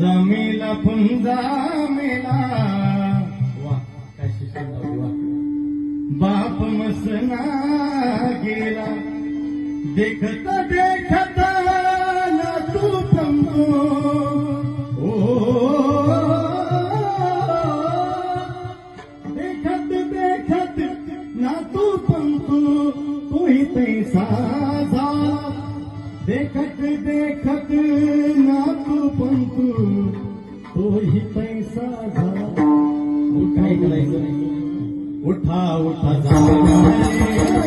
जमीला पुंजा मेला वा काय शिक्षण लावली वा बाप मसना गेला देखत देखत ना तू पंतो देखत देखत ना तू पंतो तोही पैसा झाला देखत देखत ना तू पंतो तोही पैसा झाला काय करायचं नाही उठा उठा झाले